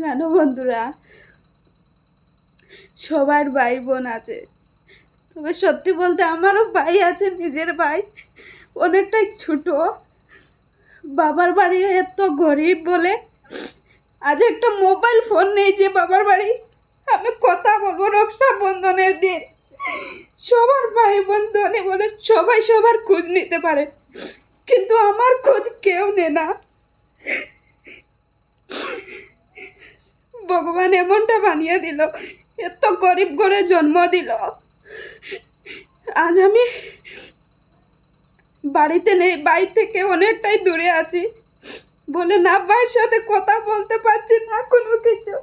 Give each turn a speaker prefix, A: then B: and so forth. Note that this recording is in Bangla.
A: জানো বন্ধুরা, সবার ভাই বোন আছে, তবে সত্যি বলতে আমারও ভাই আছে, নিজের ভাই, অনেকটাই ছোট। বাবার বাড়ি এত গরিব বলে আজ একটা মোবাইল ফোন নেই যে বাবার বাড়ি আমি কথা বলবো রক্ষাবন্ধনের দিন। সবার ভাই বোন ধনী বলে সবাই সবার খোঁজ নিতে পারে, কিন্তু আমার খোঁজ কেউ নেয় না। ভগবান এমনটা বানিয়ে দিল, এত গরিব ঘরে জন্ম দিল। আজ আমি বাড়িতে নেই, বাড়ি থেকে অনেকটাই দূরে আছি বলে না ভাইয়ের সাথে কথা বলতে পারছি না কোনো কিছু।